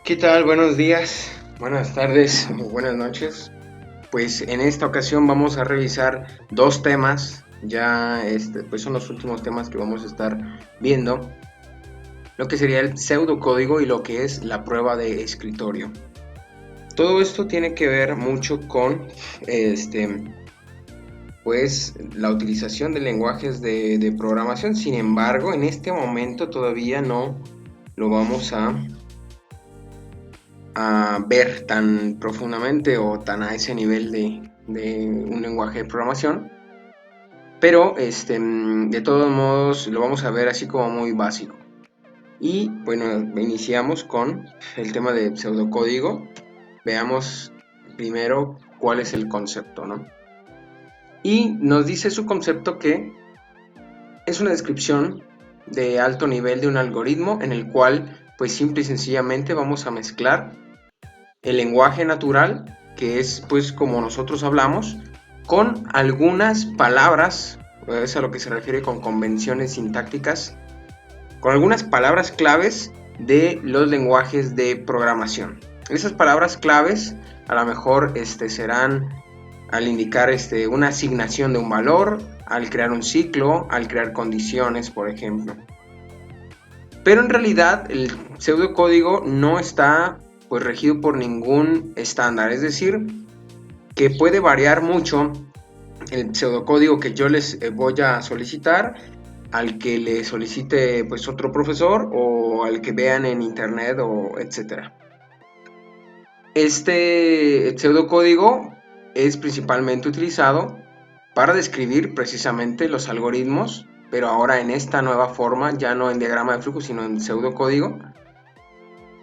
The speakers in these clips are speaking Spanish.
¿Qué tal? Buenos días, buenas tardes o buenas noches. Pues en esta ocasión vamos a revisar dos temas. Ya pues son los últimos temas que vamos a estar viendo. Lo que sería el pseudocódigo y lo que es la prueba de escritorio. Todo esto tiene que ver mucho con pues la utilización de lenguajes de programación. Sin embargo, en este momento todavía no lo vamos a ver tan profundamente o tan a ese nivel de un lenguaje de programación, pero de todos modos lo vamos a ver así como muy básico. Y bueno, iniciamos con el tema de pseudocódigo. Veamos primero cuál es el concepto, ¿no? Y nos dice su concepto que es una descripción de alto nivel de un algoritmo en el cual pues simple y sencillamente vamos a mezclar el lenguaje natural, que es pues como nosotros hablamos, con algunas palabras, es a lo que se refiere con convenciones sintácticas, con algunas palabras claves de los lenguajes de programación. Esas palabras claves a lo mejor serán al indicar una asignación de un valor, al crear un ciclo, al crear condiciones, por ejemplo. Pero en realidad el pseudocódigo no está pues regido por ningún estándar, es decir, que puede variar mucho el pseudocódigo que yo les voy a solicitar al que le solicite pues otro profesor o al que vean en internet o etcétera. Este pseudocódigo es principalmente utilizado para describir precisamente los algoritmos, pero ahora en esta nueva forma, ya no en diagrama de flujo, sino en pseudocódigo,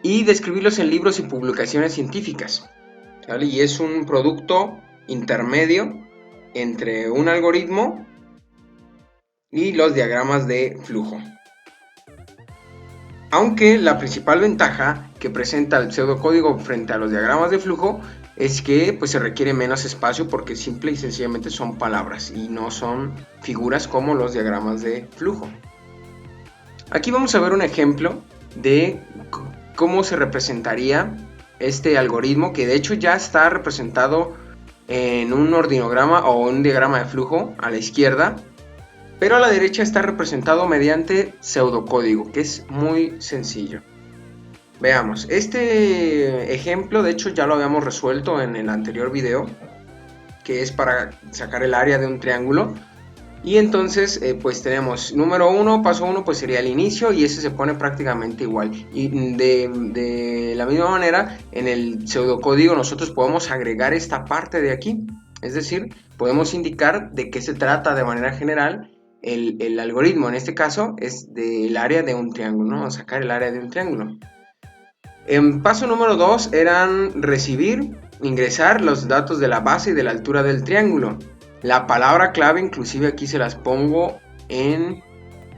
y describirlos en libros y publicaciones científicas, ¿vale? Y es un producto intermedio entre un algoritmo y los diagramas de flujo. Aunque la principal ventaja que presenta el pseudocódigo frente a los diagramas de flujo es que pues, se requiere menos espacio porque simple y sencillamente son palabras y no son figuras como los diagramas de flujo. Aquí vamos a ver un ejemplo de cómo se representaría este algoritmo, que de hecho ya está representado en un ordinograma o un diagrama de flujo a la izquierda, pero a la derecha está representado mediante pseudocódigo, que es muy sencillo. Veamos, este ejemplo de hecho ya lo habíamos resuelto en el anterior video, que es para sacar el área de un triángulo. Y entonces pues tenemos número 1, paso 1 pues sería el inicio y ese se pone prácticamente igual. Y de la misma manera en el pseudocódigo nosotros podemos agregar esta parte de aquí. Es decir, podemos indicar de qué se trata de manera general el algoritmo. En este caso es del área de un triángulo, ¿no? Vamos a sacar el área de un triángulo. En paso número 2 eran recibir, ingresar los datos de la base y de la altura del triángulo. La palabra clave, inclusive aquí se las pongo en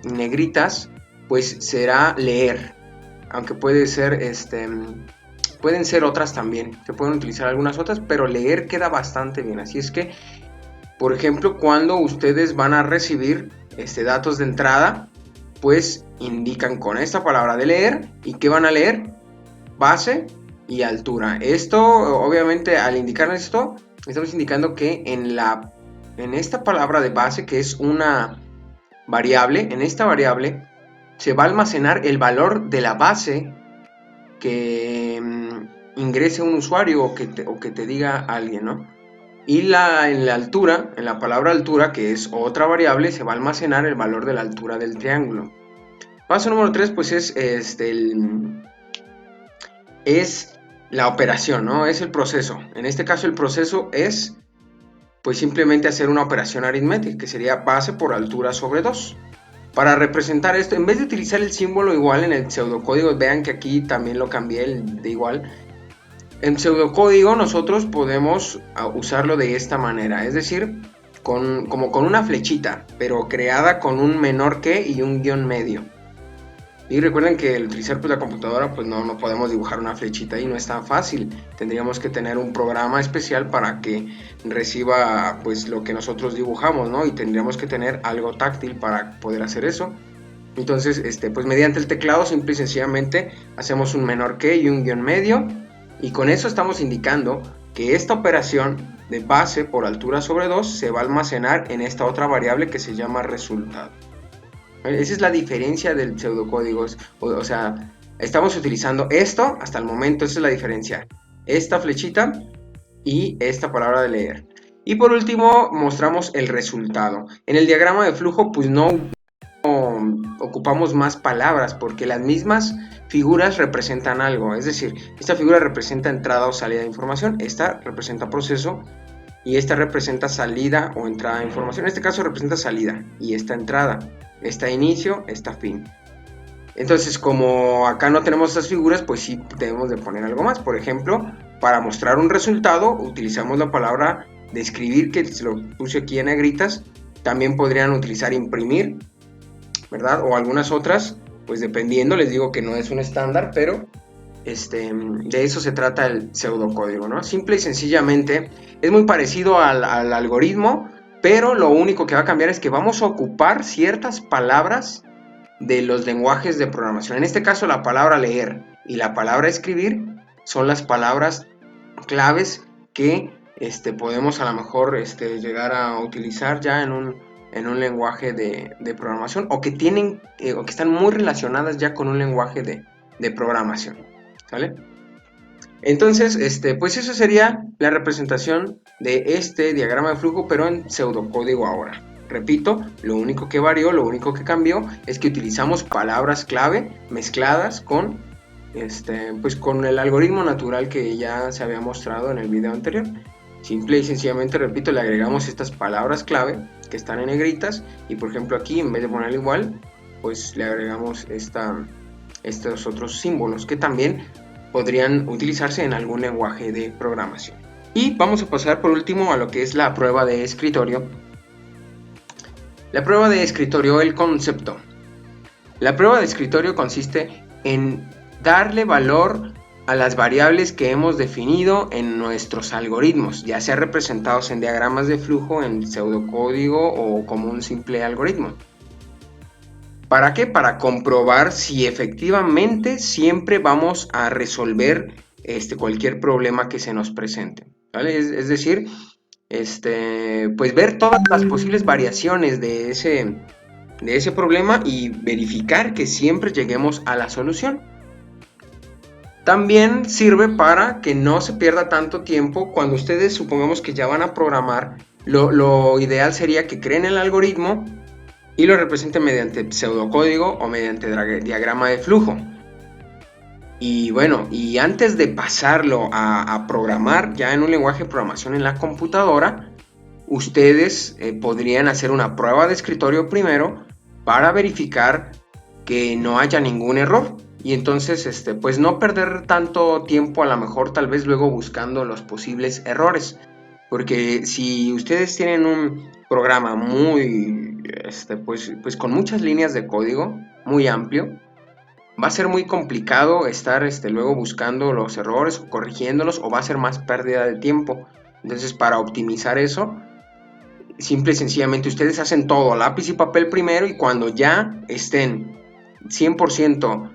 negritas, pues será leer. Aunque puede ser, pueden ser otras también. Se pueden utilizar algunas otras, pero leer queda bastante bien. Así es que, por ejemplo, cuando ustedes van a recibir datos de entrada, pues indican con esta palabra de leer. ¿Y qué van a leer? Base y altura. Esto, obviamente, al indicar esto, estamos indicando que en esta palabra de base, que es una variable, en esta variable se va a almacenar el valor de la base que ingrese un usuario o que te diga alguien, ¿no? Y en la altura, en la palabra altura, que es otra variable, se va a almacenar el valor de la altura del triángulo. Paso número 3, pues es la operación, ¿no? Es el proceso. En este caso el proceso es pues simplemente hacer una operación aritmética, que sería base por altura sobre 2. Para representar esto, en vez de utilizar el símbolo igual en el pseudocódigo, vean que aquí también lo cambié el de igual. En pseudocódigo nosotros podemos usarlo de esta manera, es decir, como con una flechita, pero creada con un menor que y un guión medio. Y recuerden que al utilizar pues, la computadora pues no podemos dibujar una flechita y no es tan fácil. Tendríamos que tener un programa especial para que reciba pues lo que nosotros dibujamos, ¿no? Y tendríamos que tener algo táctil para poder hacer eso. Entonces, pues mediante el teclado simple y sencillamente hacemos un menor que y un guión medio, y con eso estamos indicando que esta operación de base por altura sobre 2 se va a almacenar en esta otra variable que se llama resultado. Esa es la diferencia del pseudocódigo, o sea, estamos utilizando esto hasta el momento, esa es la diferencia, esta flechita y esta palabra de leer. Y por último mostramos el resultado. En el diagrama de flujo pues no ocupamos más palabras porque las mismas figuras representan algo, es decir, esta figura representa entrada o salida de información, esta representa proceso y esta representa salida o entrada de información. En este caso representa salida y esta entrada, esta inicio, esta fin. Entonces, como acá no tenemos estas figuras, pues sí debemos de poner algo más. Por ejemplo, para mostrar un resultado utilizamos la palabra describir, que se lo puse aquí en negritas. También podrían utilizar imprimir, ¿verdad? O algunas otras, pues dependiendo, les digo que no es un estándar, pero de eso se trata el pseudocódigo, ¿no? Simple y sencillamente es muy parecido al algoritmo, pero lo único que va a cambiar es que vamos a ocupar ciertas palabras de los lenguajes de programación. En este caso, la palabra leer y la palabra escribir son las palabras claves que podemos a lo mejor llegar a utilizar ya en un lenguaje de programación, o que tienen o que están muy relacionadas ya con un lenguaje de programación, ¿sale? Entonces, pues eso sería la representación de este diagrama de flujo, pero en pseudocódigo ahora. Repito, lo único que varió, lo único que cambió es que utilizamos palabras clave mezcladas con, pues con el algoritmo natural que ya se había mostrado en el video anterior. Simple y sencillamente, repito, le agregamos estas palabras clave que están en negritas, y por ejemplo aquí, en vez de poner igual, pues le agregamos estos otros símbolos que también podrían utilizarse en algún lenguaje de programación. Y vamos a pasar por último a lo que es la prueba de escritorio. La prueba de escritorio, el concepto. La prueba de escritorio consiste en darle valor a las variables que hemos definido en nuestros algoritmos, ya sea representados en diagramas de flujo, en pseudocódigo o como un simple algoritmo. ¿Para qué? Para comprobar si efectivamente siempre vamos a resolver cualquier problema que se nos presente, ¿vale? Es decir, pues ver todas las posibles variaciones de ese problema y verificar que siempre lleguemos a la solución. También sirve para que no se pierda tanto tiempo cuando ustedes supongamos que ya van a programar. Lo ideal sería que creen el algoritmo y lo representen mediante pseudocódigo o mediante diagrama de flujo. Y bueno, y antes de pasarlo a programar ya en un lenguaje de programación en la computadora, ustedes podrían hacer una prueba de escritorio primero para verificar que no haya ningún error. Y entonces, pues no perder tanto tiempo, a lo mejor tal vez luego buscando los posibles errores. Porque si ustedes tienen un programa muy, pues con muchas líneas de código, muy amplio, va a ser muy complicado estar luego buscando los errores o corrigiéndolos, o va a ser más pérdida de tiempo. Entonces, para optimizar eso, simple y sencillamente ustedes hacen todo a lápiz y papel primero, y cuando ya estén 100%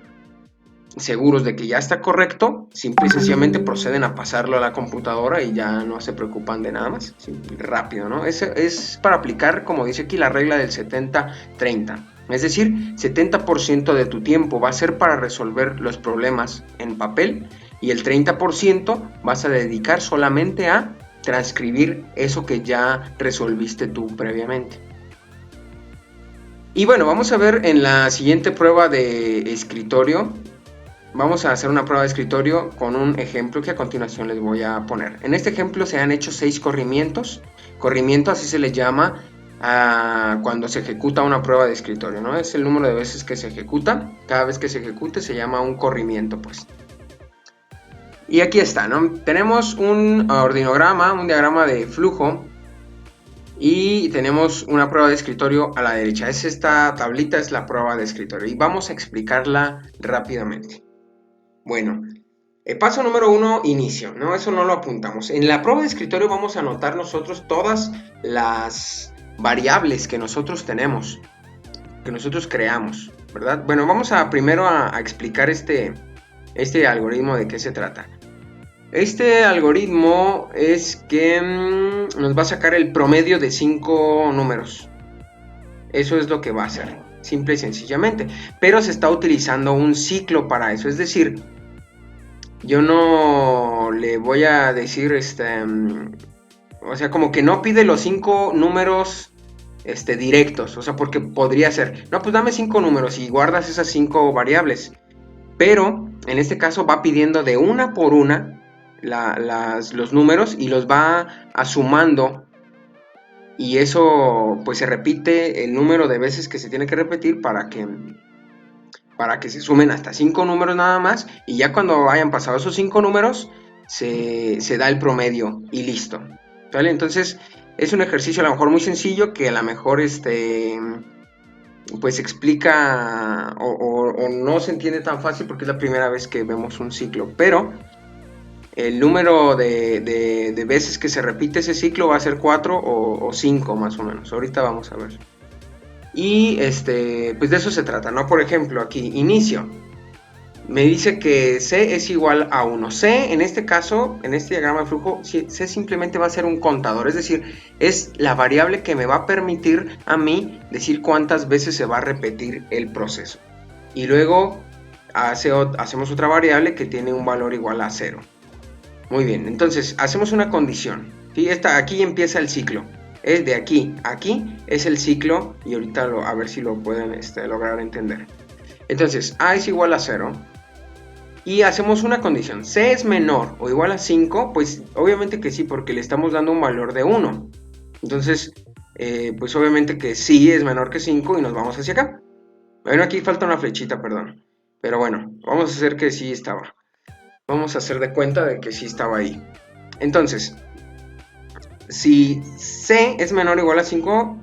seguros de que ya está correcto, simple y sencillamente proceden a pasarlo a la computadora y ya no se preocupan de nada más. Simple, rápido, ¿no? Es para aplicar, como dice aquí, la regla del 70-30. Es decir, 70% de tu tiempo va a ser para resolver los problemas en papel, y el 30% vas a dedicar solamente a transcribir eso que ya resolviste tú previamente. Y bueno, vamos a ver en la siguiente prueba de escritorio. Vamos a hacer una prueba de escritorio con un ejemplo que a continuación les voy a poner. En este ejemplo se han hecho 6 corrimientos. Corrimiento así se le llama cuando se ejecuta una prueba de escritorio, ¿no? Es el número de veces que se ejecuta. Cada vez que se ejecute se llama un corrimiento, pues. Y aquí está, ¿no? Tenemos un ordinograma, un diagrama de flujo, y tenemos una prueba de escritorio a la derecha. Esta tablita es la prueba de escritorio y vamos a explicarla rápidamente. Bueno, paso número 1, inicio, ¿no? Eso no lo apuntamos. En la prueba de escritorio vamos a anotar nosotros todas las variables que nosotros tenemos. que nosotros creamos, ¿verdad? Bueno, vamos a primero a explicar este algoritmo de qué se trata. Este algoritmo es que nos va a sacar el promedio de 5 números. Eso es lo que va a hacer, simple y sencillamente. Pero se está utilizando un ciclo para eso, es decir, yo no le voy a decir, o sea, como que no pide los 5 números directos, o sea, porque podría ser, no, pues dame 5 números y guardas esas 5 variables, pero en este caso va pidiendo de una por una los números y los va sumando, y eso pues se repite el número de veces que se tiene que repetir para que se sumen hasta 5 números nada más, y ya cuando hayan pasado esos 5 números se da el promedio y listo, ¿vale? Entonces es un ejercicio a lo mejor muy sencillo que a lo mejor pues explica o no se entiende tan fácil porque es la primera vez que vemos un ciclo, pero el número de veces que se repite ese ciclo va a ser 4 o 5 más o menos. Ahorita vamos a ver. Y pues de eso se trata, ¿no? Por ejemplo, aquí, inicio. Me dice que C es igual a 1. C, en este caso, en este diagrama de flujo, C simplemente va a ser un contador. Es decir, es la variable que me va a permitir a mí decir cuántas veces se va a repetir el proceso. Y luego hacemos otra variable que tiene un valor igual a 0. Muy bien, entonces hacemos una condición. ¿Sí? Aquí empieza el ciclo. Es de aquí a aquí es el ciclo, y ahorita a ver si lo pueden lograr entender. Entonces, A es igual a 0. Y hacemos una condición. C es menor o igual a 5. Pues obviamente que sí, porque le estamos dando un valor de 1. Entonces, pues obviamente que sí es menor que 5 y nos vamos hacia acá. Bueno, aquí falta una flechita, perdón. Pero bueno, vamos a hacer que sí estaba. Vamos a hacer de cuenta de que sí estaba ahí. Entonces, si C es menor o igual a 5,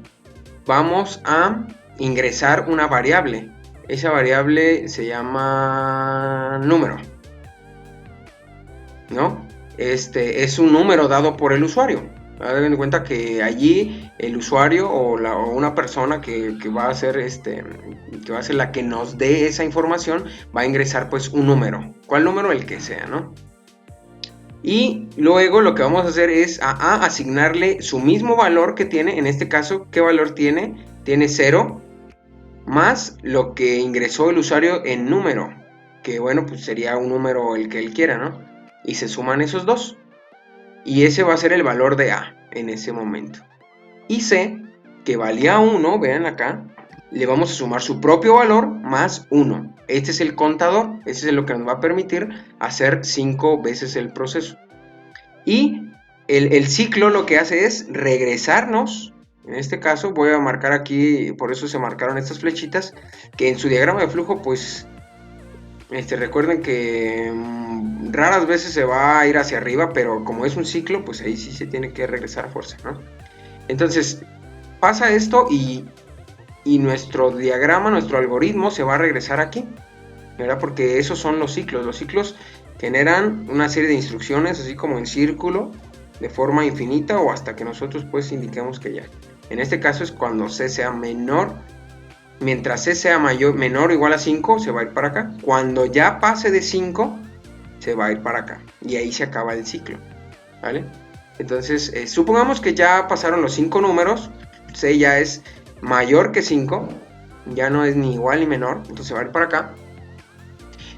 vamos a ingresar una variable. Esa variable se llama número, ¿no? Es un número dado por el usuario. Hagan en cuenta que allí el usuario o una persona que va a ser que va a ser la que nos dé esa información, va a ingresar pues un número. ¿Cuál número? El que sea, ¿no? Y luego lo que vamos a hacer es a asignarle su mismo valor que tiene. En este caso, ¿qué valor tiene? Tiene 0 más lo que ingresó el usuario en número, que bueno, pues sería un número el que él quiera, ¿no? Y se suman esos dos. Y ese va a ser el valor de A en ese momento. Y C, que valía 1, vean acá, le vamos a sumar su propio valor más 1. Este es el contador, este es lo que nos va a permitir hacer 5 veces el proceso. Y el ciclo lo que hace es regresarnos. En este caso voy a marcar aquí, por eso se marcaron estas flechitas, que en su diagrama de flujo pues recuerden que raras veces se va a ir hacia arriba, pero como es un ciclo, pues ahí sí se tiene que regresar a fuerza, ¿no? Entonces pasa esto y nuestro diagrama, nuestro algoritmo se va a regresar aquí, ¿verdad? Porque esos son los ciclos. Los ciclos generan una serie de instrucciones así como en círculo, de forma infinita o hasta que nosotros pues indiquemos que ya. En este caso es cuando C sea menor. Mientras C sea menor o igual a 5, se va a ir para acá. Cuando ya pase de 5, se va a ir para acá. Y ahí se acaba el ciclo, ¿vale? Entonces, supongamos que ya pasaron los 5 números. C ya es mayor que 5. Ya no es ni igual ni menor. Entonces se va a ir para acá.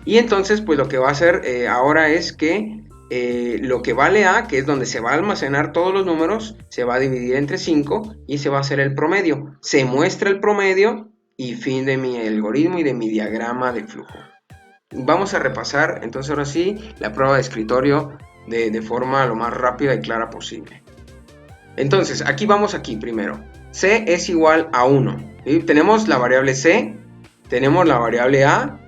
Y entonces, pues lo que va a hacer ahora es que lo que vale A, que es donde se va a almacenar todos los números, se va a dividir entre 5 y se va a hacer el promedio. Se muestra el promedio y fin de mi algoritmo y de mi diagrama de flujo. Vamos a repasar entonces ahora sí la prueba de escritorio de forma lo más rápida y clara posible. Entonces, aquí vamos primero. C es igual a 1. ¿Sí? Tenemos la variable C, tenemos la variable A,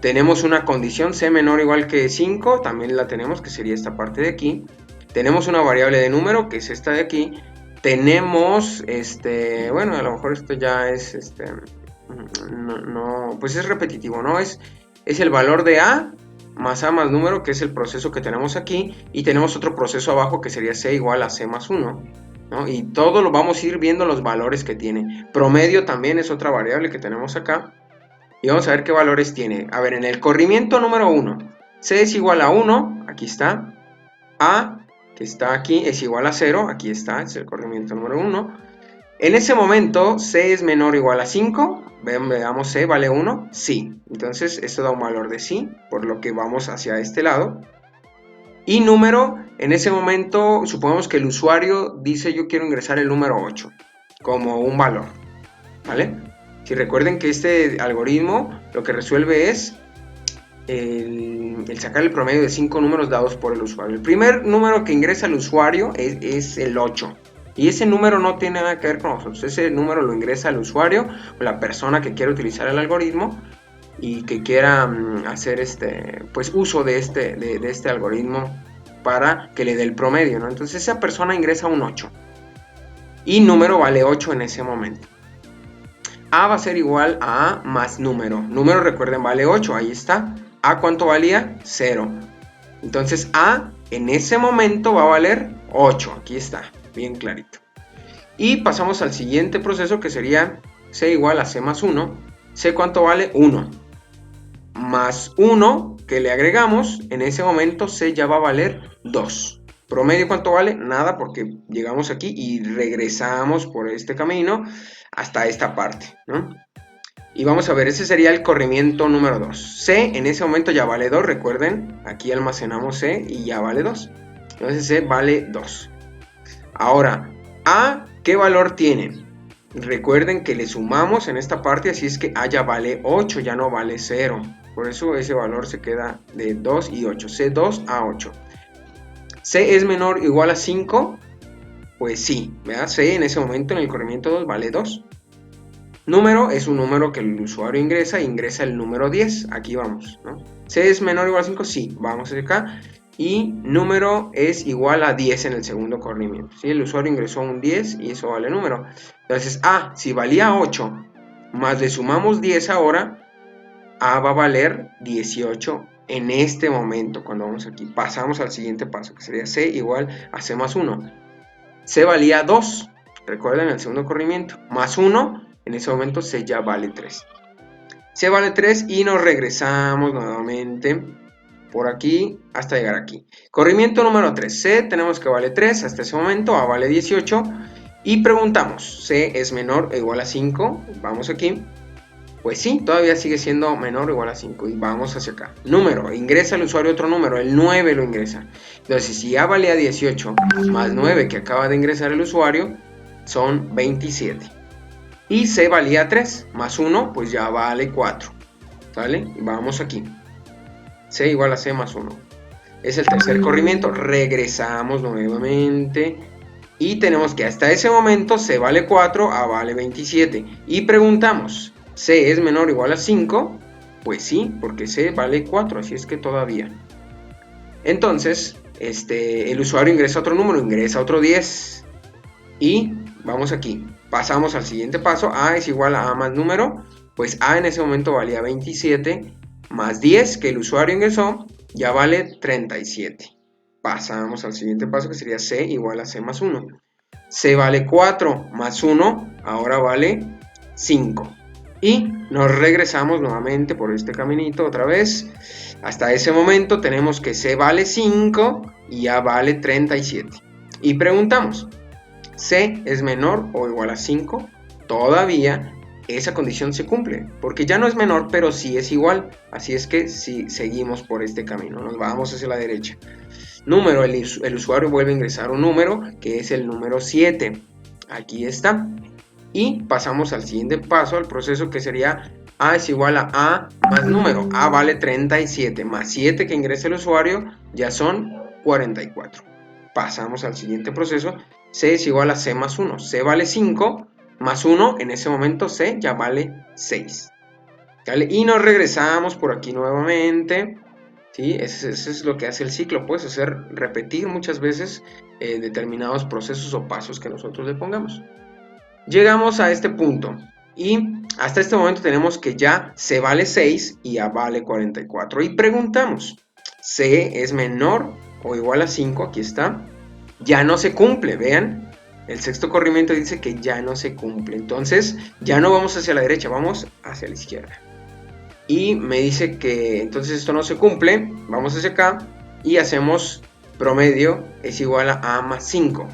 tenemos una condición C menor o igual que 5, también la tenemos, que sería esta parte de aquí. Tenemos una variable de número, que es esta de aquí. Tenemos, bueno, a lo mejor esto ya es, pues es repetitivo, ¿no? Es el valor de A más número, que es el proceso que tenemos aquí. Y tenemos otro proceso abajo, que sería C igual a C más 1. ¿no? Y todo lo vamos a ir viendo los valores que tiene. Promedio también es otra variable que tenemos acá. Y vamos a ver qué valores tiene. A ver, en el corrimiento número 1, C es igual a 1, aquí está. A, que está aquí, es igual a 0, aquí está, es el corrimiento número 1. En ese momento, C es menor o igual a 5. Veamos, C vale 1, sí. Entonces, esto da un valor de sí, por lo que vamos hacia este lado. Y número, en ese momento, supongamos que el usuario dice yo quiero ingresar el número 8 como un valor, ¿vale? Si recuerden que este algoritmo lo que resuelve es el sacar el promedio de 5 números dados por el usuario. El primer número que ingresa el usuario es el 8. Y ese número no tiene nada que ver con nosotros. Ese número lo ingresa el usuario o la persona que quiere utilizar el algoritmo y que quiera hacer pues uso de este algoritmo para que le dé el promedio, ¿no? Entonces esa persona ingresa un 8 y número vale 8 en ese momento. A va a ser igual a A más número. Número, recuerden, vale 8, ahí está. A, ¿cuánto valía? 0. Entonces A en ese momento va a valer 8, aquí está, bien clarito. Y pasamos al siguiente proceso que sería C igual a C más 1. C, ¿cuánto vale? 1. Más 1 que le agregamos, en ese momento C ya va a valer 2. Promedio, ¿cuánto vale? Nada, porque llegamos aquí y regresamos por este camino hasta esta parte, ¿no? Y vamos a ver, ese sería el corrimiento número 2. C en ese momento ya vale 2, recuerden, aquí almacenamos C y ya vale 2. Entonces C vale 2. Ahora, A, ¿qué valor tiene? Recuerden que le sumamos en esta parte, así es que A ya vale 8, ya no vale 0. Por eso ese valor se queda de 2 y 8, C2 a 8. C es menor o igual a 5, pues sí, ¿verdad? C en ese momento en el corrimiento 2 vale 2. Número es un número que el usuario ingresa el número 10, aquí vamos, ¿no? C es menor o igual a 5, sí, vamos hacia acá. Y número es igual a 10 en el segundo corrimiento, ¿sí? El usuario ingresó un 10 y eso vale número. Entonces A, si valía 8, más le sumamos 10 ahora, A va a valer 18 en este momento, cuando vamos aquí. Pasamos al siguiente paso, que sería C igual a C más 1. C valía 2, recuerden el segundo corrimiento, más 1, en ese momento C ya vale 3. C vale 3 y nos regresamos nuevamente por aquí hasta llegar aquí. Corrimiento número 3, C tenemos que vale 3 hasta ese momento, A vale 18 y preguntamos, C es menor o igual a 5, vamos aquí. Pues sí, todavía sigue siendo menor o igual a 5 y vamos hacia acá. Número, ingresa el usuario otro número, el 9 lo ingresa. Entonces, si A valía 18 más 9 que acaba de ingresar el usuario, son 27. Y C valía 3 más 1, pues ya vale 4. ¿Sale? Y vamos aquí. C igual a C más 1. Es el tercer corrimiento. Regresamos nuevamente. Y tenemos que hasta ese momento C vale 4, A vale 27. Y preguntamos, C es menor o igual a 5, pues sí, porque C vale 4, así es que todavía. Entonces, el usuario ingresa otro número, ingresa otro 10. Y vamos aquí, pasamos al siguiente paso, A es igual a A más número, pues A en ese momento valía 27, más 10 que el usuario ingresó, ya vale 37. Pasamos al siguiente paso que sería C igual a C más 1. C vale 4 más 1, ahora vale 5. Y nos regresamos nuevamente por este caminito otra vez. Hasta ese momento tenemos que C vale 5 y A vale 37. Y preguntamos, C es menor o igual a 5, todavía esa condición se cumple, porque ya no es menor, pero sí es igual. Así es que si seguimos por este camino, nos vamos hacia la derecha. Número, el usuario vuelve a ingresar un número, que es el número 7. Aquí está. Y pasamos al siguiente paso, al proceso que sería A es igual a más número. A vale 37, más 7 que ingresa el usuario, ya son 44. Pasamos al siguiente proceso. C es igual a C más 1. C vale 5, más 1, en ese momento C ya vale 6. ¿Vale? Y nos regresamos por aquí nuevamente. ¿Sí? Eso es lo que hace el ciclo, pues, hacer repetir muchas veces determinados procesos o pasos que nosotros le pongamos. Llegamos a este punto y hasta este momento tenemos que ya C vale 6 y A vale 44. Y preguntamos, C es menor o igual a 5, aquí está. Ya no se cumple, vean. El sexto corrimiento dice que ya no se cumple. Entonces, ya no vamos hacia la derecha, vamos hacia la izquierda. Y me dice que entonces esto no se cumple. Vamos hacia acá y hacemos promedio es igual a más 5.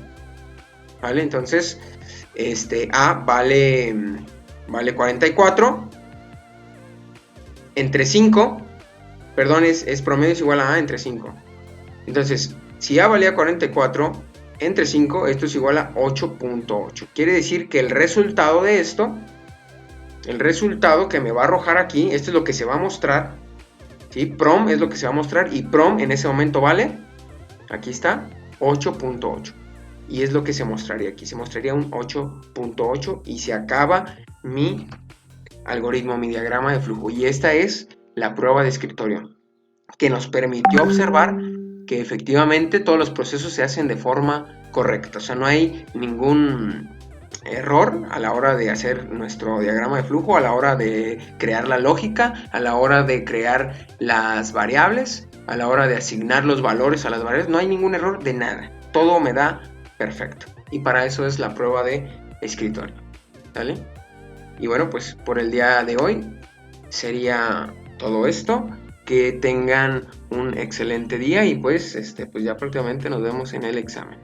¿Vale? Entonces, A vale 44. Entre 5, perdón, es promedio es igual a entre 5. Entonces, si A valía 44, entre 5, esto es igual a 8.8. Quiere decir que el resultado de esto, el resultado que me va a arrojar aquí, esto es lo que se va a mostrar, ¿sí? Prom es lo que se va a mostrar y prom en ese momento vale, aquí está, 8.8. Y es lo que se mostraría aquí, se mostraría un 8.8 y se acaba mi algoritmo, mi diagrama de flujo. Y esta es la prueba de escritorio, que nos permitió observar que efectivamente todos los procesos se hacen de forma correcta. O sea, no hay ningún error a la hora de hacer nuestro diagrama de flujo, a la hora de crear la lógica, a la hora de crear las variables, a la hora de asignar los valores a las variables. No hay ningún error de nada. Todo me da perfecto. Y para eso es la prueba de escritorio. ¿Vale? Y bueno, pues por el día de hoy sería todo esto. Que tengan un excelente día y pues ya prácticamente nos vemos en el examen.